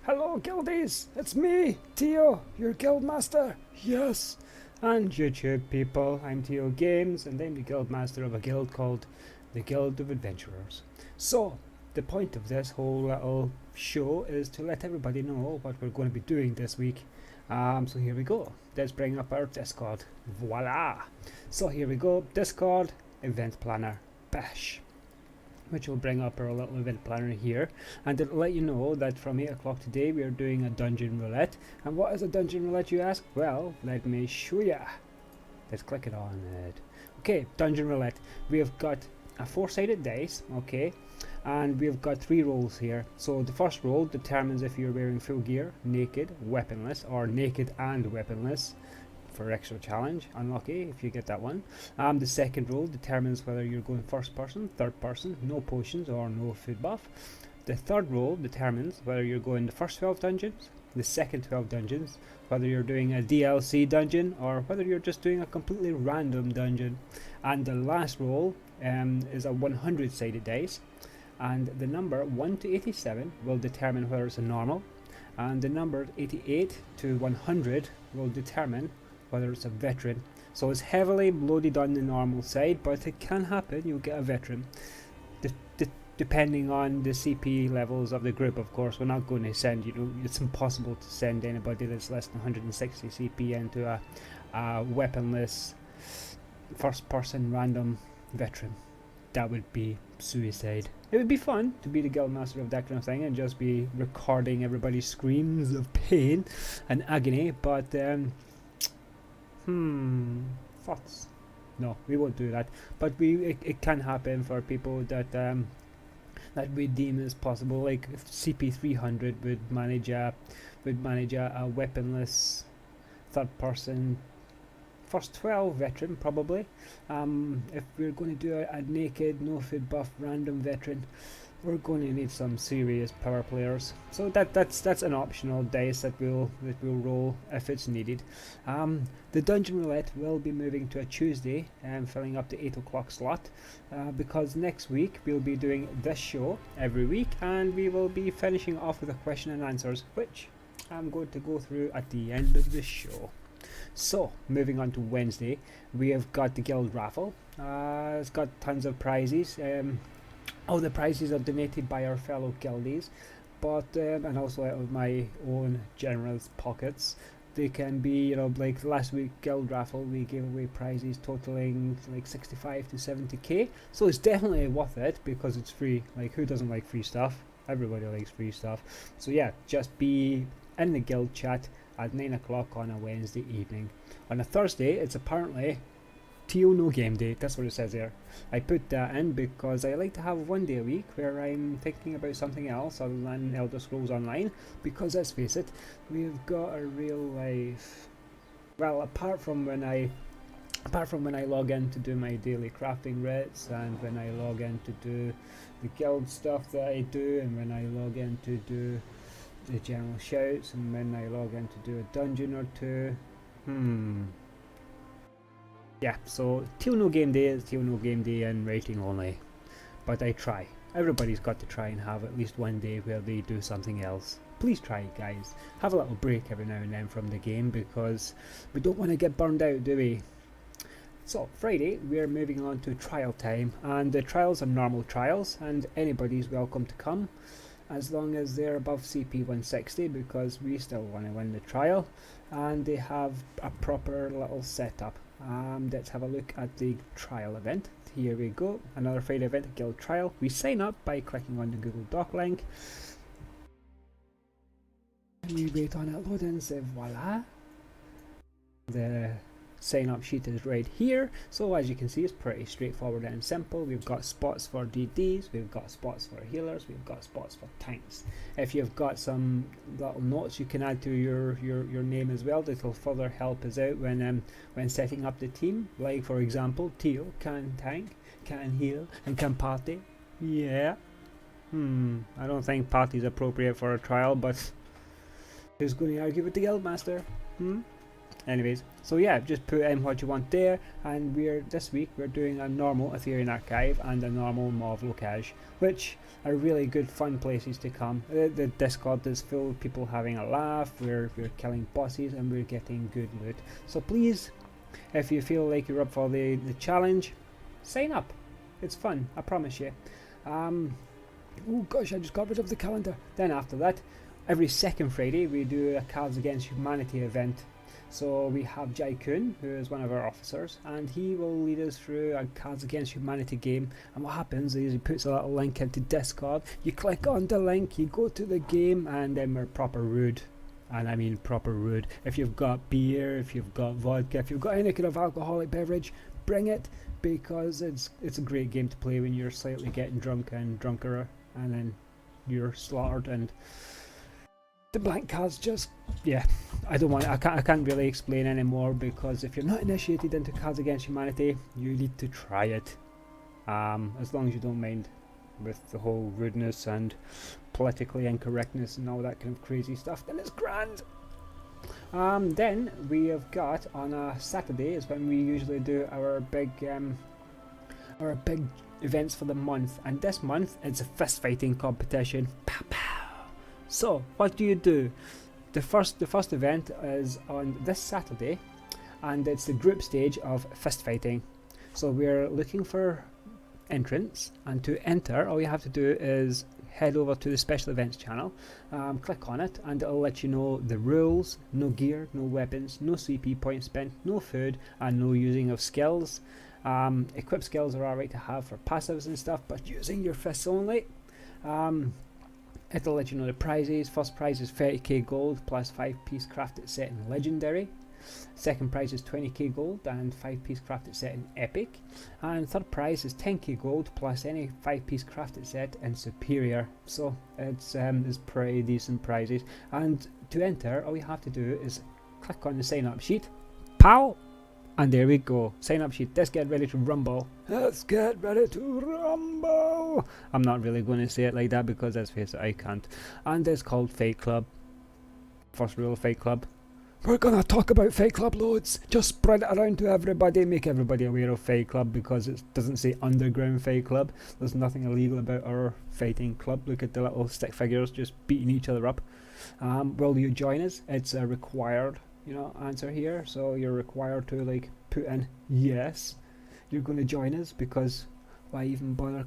Hello, guildies! It's me, Tio, your guild master. Yes. And YouTube people, I'm Tio Games, and I'm the guild master of a guild called the Guild of Adventurers. So, the point of this whole little show is to let everybody know what we're going to be doing this week. So here we go. Let's bring up our Discord. Voila! So here we go. Discord event planner. Bash. Which will bring up our little event planner here, and it'll let you know that from 8 o'clock today we are doing a dungeon roulette. And what is a dungeon roulette, you ask? Well, let me show ya. Let's click it on it. Okay, dungeon roulette. We have got a 4-sided dice, okay, and we've got 3 rolls here. So the first roll determines if you're wearing full gear, naked, weaponless, or naked and weaponless. For extra challenge, unlucky if you get that one. The second roll determines whether you're going first person, third person, no potions or no food buff. The third roll determines whether you're going the first 12 dungeons, the second 12 dungeons, whether you're doing a DLC dungeon or whether you're just doing a completely random dungeon. And the last roll is a 100-sided dice, and the number 1 to 87 will determine whether it's a normal, and the number 88 to 100 will determine whether it's a veteran. So it's heavily loaded on the normal side, but it can happen, you'll get a veteran. Depending on the CP levels of the group, of course. We're not going to send, it's impossible to send anybody that's less than 160 CP into a weaponless first person random veteran. That would be suicide. It would be fun to be the guild master of that kind of thing and just be recording everybody's screams of pain and agony, but thoughts? No, we won't do that. But it can happen for people that that we deem as possible. Like if CP 300 would manage a weaponless third person first 12 veteran probably. If we're going to do a naked, no food buff random veteran, we're going to need some serious power players. So that's an optional dice that we'll roll if it's needed. The dungeon roulette will be moving to a Tuesday and filling up the 8 o'clock slot because next week we'll be doing this show every week, and we will be finishing off with a question and answers, which I'm going to go through at the end of the show. So, moving on to Wednesday, we have got the guild raffle. It's got tons of prizes. All the prizes are donated by our fellow guildies, but and also out of my own generous pockets. They can be, like last week guild raffle, we gave away prizes totaling like 65 to 70k. So it's definitely worth it because it's free. Like, who doesn't like free stuff? Everybody likes free stuff. So yeah, just be in the guild chat at 9 o'clock on a Wednesday evening. On a Thursday, it's apparently Tio No Game Day. That's what it says there. I put that in because I like to have one day a week where I'm thinking about something else other than Elder Scrolls Online, because let's face it, we've got a real life. Well, apart from when I log in to do my daily crafting writs, and when I log in to do the guild stuff that I do, and when I log in to do the general shouts, and when I log in to do a dungeon or two. Yeah, so Tio No Game Day is Tio No Game Day and rating only. But I try. Everybody's got to try and have at least one day where they do something else. Please try, guys. Have a little break every now and then from the game, because we don't want to get burned out, do we? So, Friday, we're moving on to trial time, and the trials are normal trials, and anybody's welcome to come, as long as they're above CP 160, because we still want to win the trial, and they have a proper little setup. Let's have a look at the trial event. Here we go, another Friday event, guild trial. We sign up by clicking on the Google Doc link. And we wait on it load and say voila. The sign up sheet is right here, so as you can see it's pretty straightforward and simple. We've got spots for DDs, we've got spots for healers, we've got spots for tanks. If you've got some little notes you can add to your name as well, that will further help us out when setting up the team. Like for example, Tio can tank, can heal, and can party. Yeah. I don't think party is appropriate for a trial, but who's going to argue with the guildmaster? Anyways, so yeah, just put in what you want there, and this week we're doing a normal Ethereum archive and a normal Mauve Locage, which are really good fun places to come. The Discord is full of people having a laugh, we're killing bosses and we're getting good loot. So please, if you feel like you're up for the challenge, sign up. It's fun, I promise you. Oh gosh, I just got rid of the calendar. Then after that, every second Friday we do a Cards Against Humanity event. So we have Jai Kun, who is one of our officers, and he will lead us through a Cards Against Humanity game. And what happens is he puts a little link into Discord, you click on the link, you go to the game, and then we're proper rude. And I mean proper rude. If you've got beer, if you've got vodka, if you've got any kind of alcoholic beverage, bring it, because it's a great game to play when you're slightly getting drunk and drunker, and then you're slaughtered, and the blank cards just, yeah, I can't really explain anymore, because if you're not initiated into Cards Against Humanity, you need to try it. As long as you don't mind with the whole rudeness and politically incorrectness and all that kind of crazy stuff, then it's grand. Then we have got on a Saturday is when we usually do our big events for the month, and this month it's a fist fighting competition. Pow pow. So what do? The first event is on this Saturday, and it's the group stage of fist fighting. So we're looking for entrants, and to enter all you have to do is head over to the special events channel, click on it, and it'll let you know the rules. No gear, no weapons, no CP points spent, no food, and no using of skills. Equip skills are alright to have for passives and stuff, but using your fists only. It'll let you know the prizes. First prize is 30k gold plus 5-piece crafted set in legendary. Second prize is 20k gold and 5-piece crafted set in epic. And third prize is 10k gold plus any 5-piece crafted set in superior. So it's pretty decent prizes. And to enter, all you have to do is click on the sign up sheet. Pow! And there we go. Sign up sheet. Let's get ready to rumble. Let's get ready to rumble. I'm not really going to say it like that because let's face it, I can't. And it's called Fight Club. First rule of Fight Club. We're going to talk about Fight Club loads. Just spread it around to everybody. Make everybody aware of Fight Club, because it doesn't say Underground Fight Club. There's nothing illegal about our fighting club. Look at the little stick figures just beating each other up. Will you join us? It's a required answer here, so you're required to put in yes, you're going to join us, because why even bother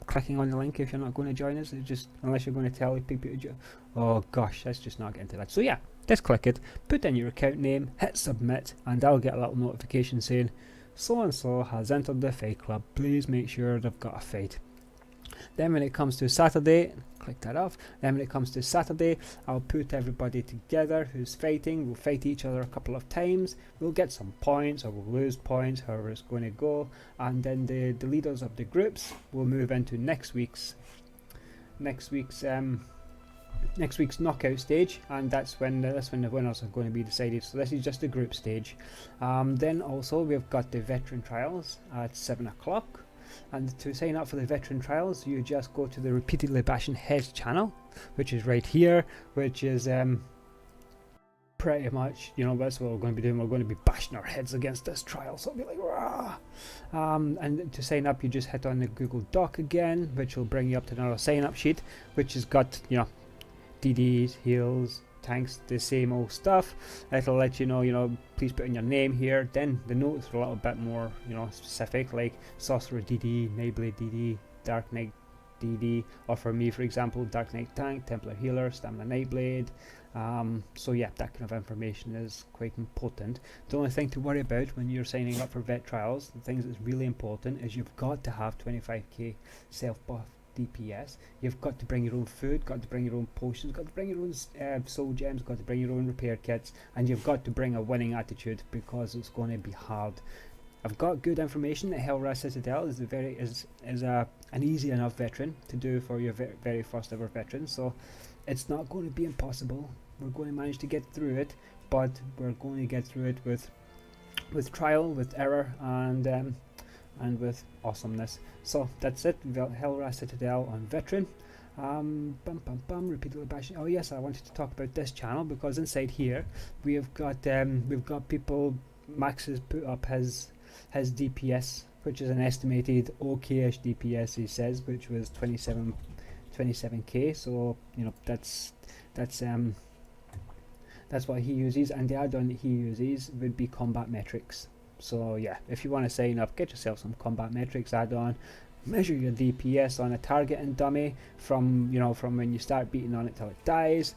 clicking on the link if you're not going to join us? It's just, unless you're going to tell people to oh gosh, let's just not get into that. So yeah, just click it, put in your account name, hit submit, and I'll get a little notification saying so and so has entered the fight club. Please make sure they've got a fight. Then when it comes to Saturday, click that off. Then when it comes to Saturday, I'll put everybody together who's fighting. We'll fight each other a couple of times. We'll get some points, or we'll lose points, however it's going to go. And then the leaders of the groups will move into next week's knockout stage, and that's when the winners are going to be decided. So this is just the group stage. Then also we've got the veteran trials at 7 o'clock. And to sign up for the veteran trials, you just go to the Repeatedly Bashing Heads channel, which is right here, which is pretty much, that's what we're going to be doing. We're going to be bashing our heads against this trial, so it'll be like, rah! And to sign up, you just hit on the Google Doc again, which will bring you up to another sign up sheet, which has got, DDs, heals, tanks, the same old stuff. It'll let you know, please put in your name here. Then the notes are a little bit more, specific, like Sorcerer DD, Nightblade DD, Dark Knight DD, or for me, for example, Dark Knight Tank, Templar Healer, Stamina Nightblade. So yeah, that kind of information is quite important. The only thing to worry about when you're signing up for vet trials, the things that's really important is you've got to have 25k self-buff DPS. You've got to bring your own food, got to bring your own potions, got to bring your own soul gems, got to bring your own repair kits, and you've got to bring a winning attitude, because it's going to be hard. I've got good information that Hellra Citadel is an easy enough veteran to do for your very first ever veteran, so it's not going to be impossible. We're going to manage to get through it, but we're going to get through it with trial, with error, and with awesomeness. So that's it. We've got Hellra Citadel on veteran. Repeatedly bashing. Oh yes, I wanted to talk about this channel because inside here we've got people. Max has put up his DPS, which is an estimated okayish DPS. He says, which was 27k. So you know that's what he uses, and the add-on he uses would be combat metrics. So yeah, if you want to sign up, get yourself some combat metrics add-on. Measure your DPS on a targeting dummy from when you start beating on it till it dies,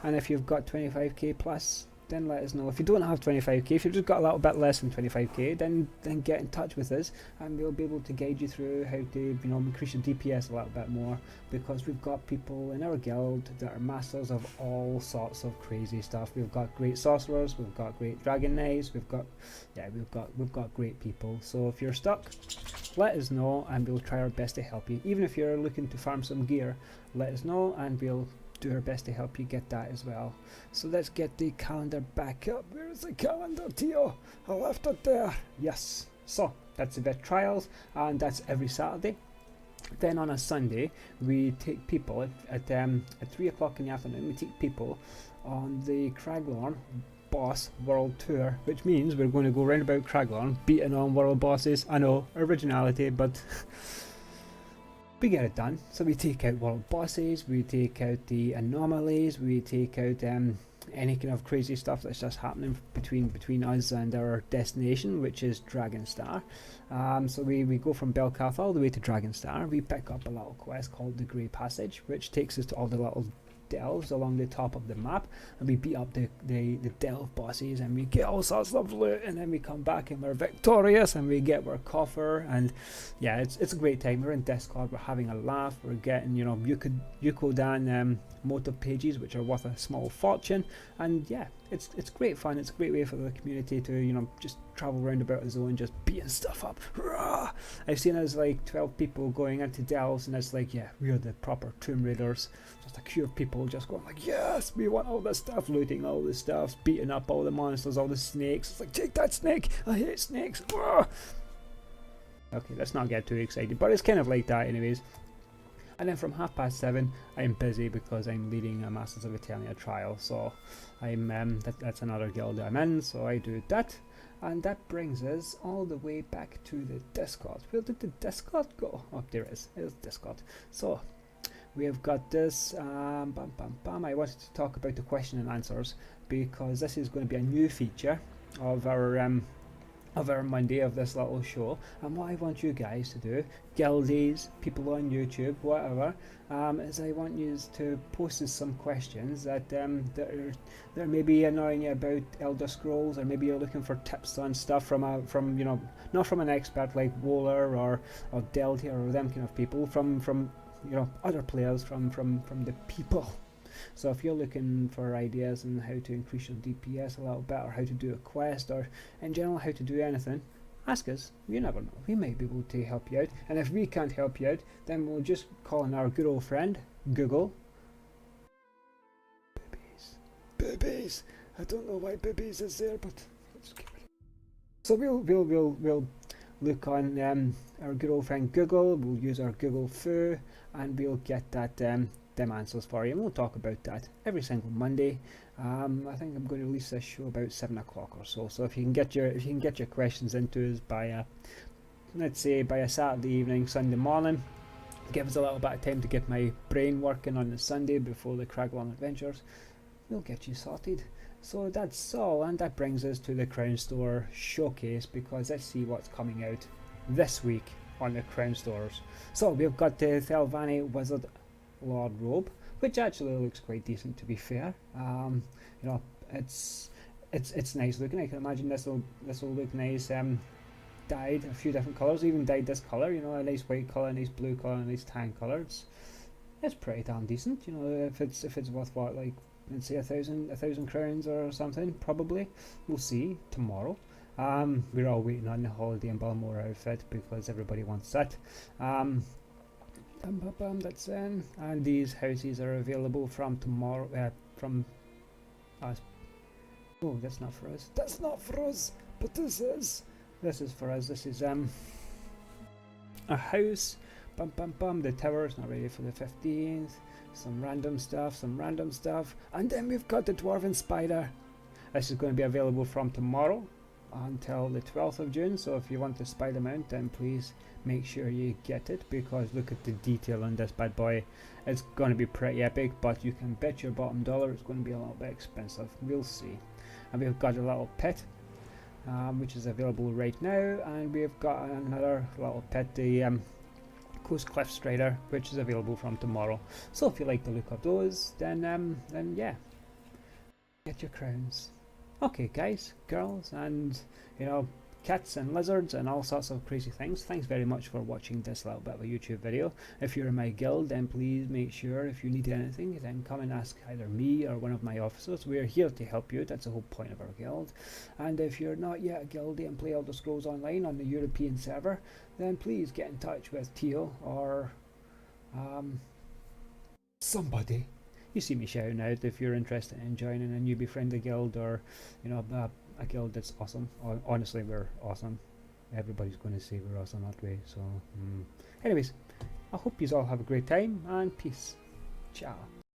and if you've got 25k plus, then let us know. If you don't have 25k, if you've just got a little bit less than 25k, then get in touch with us, and we'll be able to guide you through how to increase your DPS a little bit more, because we've got people in our guild that are masters of all sorts of crazy stuff. We've got great sorcerers, we've got great dragon knights, we've got great people. So if you're stuck, let us know, and we'll try our best to help you. Even if you're looking to farm some gear, let us know, and we'll do our best to help you get that as well. So let's get the calendar back up. Where is the calendar, Tio? I left it there. Yes. So that's the vet trials, and that's every Saturday. Then on a Sunday, we take people at 3 o'clock in the afternoon. We take people on the Craglorn Boss World Tour, which means we're going to go round about Craglorn, beating on world bosses. I know, originality, but we get it done. So we take out world bosses, we take out the anomalies, we take out any kind of crazy stuff that's just happening between us and our destination, which is Dragonstar. So we go from Belcath all the way to Dragonstar. We pick up a little quest called the Grey Passage, which takes us to all the little delves along the top of the map, and we beat up the delve bosses, and we get all sorts of loot, and then we come back and we're victorious, and we get our coffer, and yeah, it's a great time. We're in Discord, we're having a laugh, we're getting Yukodan motive pages, which are worth a small fortune, and yeah, it's great fun. It's a great way for the community to just travel around about the zone, just beating stuff up. Rah! I've seen us like 12 people going into delves, and it's like, yeah, we're the proper Tomb Raiders, just a queue of people just going like, yes, we want all this stuff, looting all this stuff, beating up all the monsters, all the snakes. It's like, take that snake, I hate snakes. Rah! Okay, let's not get too excited, but it's kind of like that anyways. And then from 7:30 I'm busy because I'm leading a Masters of Eternia trial, so I'm that's another guild I'm in, so I do that. And that brings us all the way back to the Discord. Where did the Discord go? Oh, there it is. There's Discord. So we have got this. I wanted to talk about the question and answers, because this is going to be a new feature of our Monday of this little show. And what I want you guys to do, guildies, people on YouTube, whatever, is I want you to post us some questions that that may be annoying you about Elder Scrolls, or maybe you're looking for tips on stuff from not from an expert like Woler or Deltia or them kind of people, from other players, from the people. So if you're looking for ideas on how to increase your DPS a little bit, or how to do a quest, or in general how to do anything, ask us. You never know, we may be able to help you out. And if we can't help you out, then we'll just call on our good old friend Google. Boobies. I don't know why boobies is there, but let's keep it. So we'll look on our good old friend Google. We'll use our Google foo, and we'll get that them answers for you, and we'll talk about that every single Monday. I think I'm going to release this show about 7 o'clock or so. So if you can get your questions into us by let's say by a Saturday evening, Sunday morning, give us a little bit of time to get my brain working on the Sunday before the Craglorn Adventures, we'll get you sorted. So that's all, and that brings us to the Crown Store showcase, because let's see what's coming out this week on the Crown Stores. So we've got the Thelvanni Wizard Lord robe, which actually looks quite decent, to be fair. It's nice looking. I can imagine this will look nice. Dyed a few different colours, even dyed this colour. A nice white colour, a nice blue colour, a nice tan colour. It's pretty damn decent. If it's worth what, like, let's say 1,000 crowns or something, probably. We'll see tomorrow. We're all waiting on the Holiday in Balmora outfit because everybody wants that. That's in, and these houses are available from tomorrow. From us. Oh, that's not for us. That's not for us. But this is for us. This is a house. The tower's not ready for the 15th. some random stuff, and then we've got the Dwarven Spider. This is going to be available from tomorrow until the 12th of June, so if you want the spider mount, then please make sure you get it, because look at the detail on this bad boy. It's going to be pretty epic, but you can bet your bottom dollar it's going to be a little bit expensive. We'll see. And we've got a little pet, which is available right now, and we've got another little pet, the Coast Cliff Strider, which is available from tomorrow. So if you like the look of those, then yeah, get your crowns. Okay, guys, girls, and cats and lizards and all sorts of crazy things, thanks very much for watching this little bit of a YouTube video. If you're in my guild, then please make sure, if you need anything, then come and ask either me or one of my officers. We're here to help you. That's the whole point of our guild. And if you're not yet a guildie and play Elder Scrolls Online on the European server, then please get in touch with Tio or somebody. You see me shouting out if you're interested in joining a newbie friendly guild, or a guild that's awesome. Honestly, we're awesome. Everybody's going to say we're awesome that way. So anyways, I hope you all have a great time, and peace. Ciao.